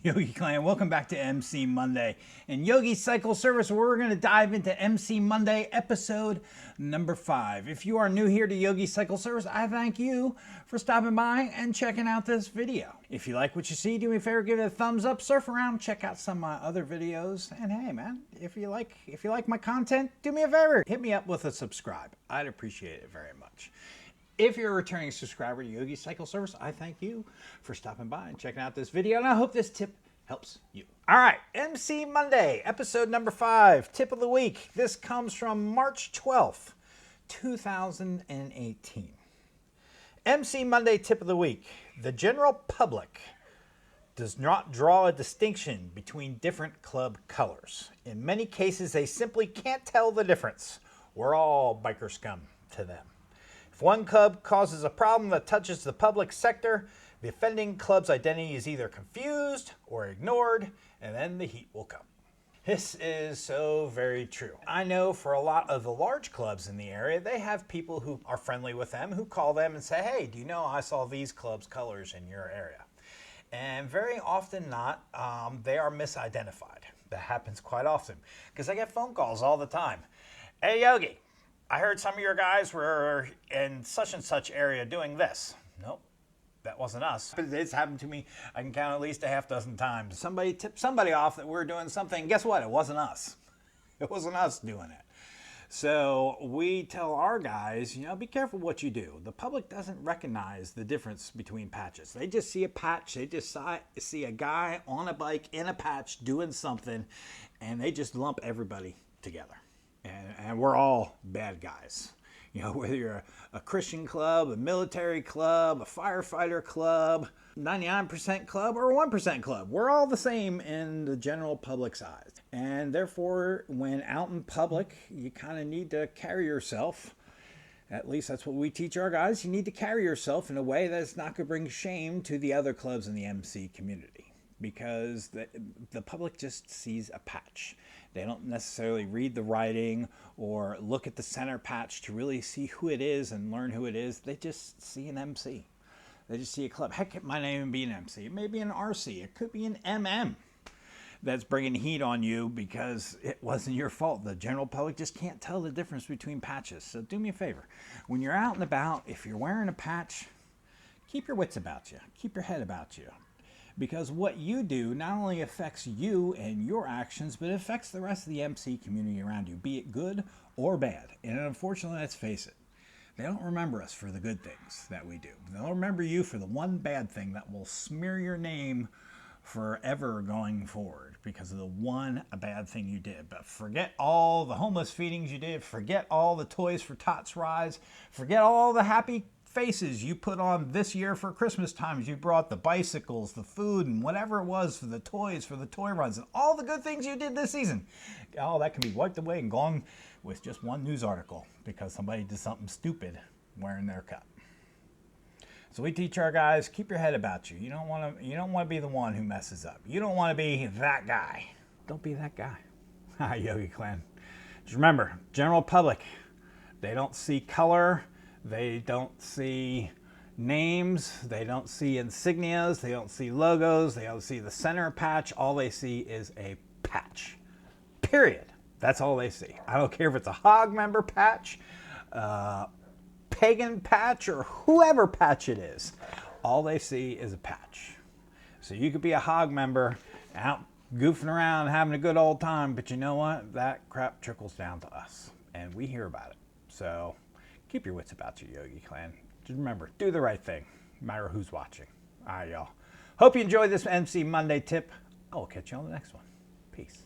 Yogi Clan, welcome back to MC Monday. In Yogi Cycle Service, we're going to dive into MC Monday episode number 5. If you are new here to Yogi Cycle Service, I thank you for stopping by and checking out this video. If you like what you see, do me a favor, give it a thumbs up, surf around, check out some of my other videos. And hey man, if you like my content, do me a favor, hit me up with a subscribe. I'd appreciate it very much. If you're a returning subscriber to Yogi Cycle Service, I thank you for stopping by and checking out this video, and I hope this tip helps you. All right, MC Monday, episode number 5, tip of the week. This comes from March 12th, 2018. MC Monday tip of the week. The general public does not draw a distinction between different club colors. In many cases, they simply can't tell the difference. We're all biker scum to them. If one club causes a problem that touches the public sector, the offending club's identity is either confused or ignored, and then the heat will come. This is so very true. I know for a lot of the large clubs in the area, they have people who are friendly with them who call them and say, hey, do you know I saw these clubs' colors in your area? And very often not, they are misidentified. That happens quite often because I get phone calls all the time. Hey, Yogi. I heard some of your guys were in such and such area doing this. Nope, that wasn't us. It's happened to me, I can count at least a half dozen times. Somebody tipped somebody off that we're doing something. Guess what? It wasn't us. It wasn't us doing it. So we tell our guys, be careful what you do. The public doesn't recognize the difference between patches. They just see a patch. They just see a guy on a bike in a patch doing something, and they just lump everybody together. And we're all bad guys. Whether you're a Christian club, a military club, a firefighter club, 99% club, or 1% club. We're all the same in the general public's eyes. And therefore, when out in public, you kind of need to carry yourself. At least that's what we teach our guys. You need to carry yourself in a way that's not going to bring shame to the other clubs in the MC community. Because the public just sees a patch. They don't necessarily read the writing or look at the center patch to really see who it is and learn who it is. They just see an MC. They just see a club. Heck, it might not even be an MC. It may be an RC. It could be an MM that's bringing heat on you because it wasn't your fault. The general public just can't tell the difference between patches. So do me a favor. When you're out and about, if you're wearing a patch, keep your wits about you. Keep your head about you. Because what you do not only affects you and your actions, but it affects the rest of the MC community around you, be it good or bad. And unfortunately, let's face it, they don't remember us for the good things that we do. They'll remember you for the one bad thing that will smear your name forever going forward because of the one bad thing you did. But forget all the homeless feedings you did, forget all the Toys for Tots rides, forget all the happy faces you put on this year for Christmas times. You brought the bicycles, the food, and whatever it was for the toys, for the toy runs, and all the good things you did this season. All that can be wiped away and gone with just one news article because somebody did something stupid wearing their cup. So we teach our guys, keep your head about you. You don't want to be the one who messes up. You don't want to be that guy. Don't be that guy. Hi, Yogi Clan. Just remember, general public, they don't see color. They don't see names, they don't see insignias, they don't see logos, they don't see the center patch. All they see is a patch. Period. That's all they see. I don't care if it's a hog member patch, pagan patch, or whoever patch it is. All they see is a patch. So you could be a hog member out goofing around, having a good old time, but you know what? That crap trickles down to us, and we hear about it. So keep your wits about you, Yogi Clan. Just remember, do the right thing, no matter who's watching. All right, y'all. Hope you enjoyed this MC Monday tip. I will catch you on the next one. Peace.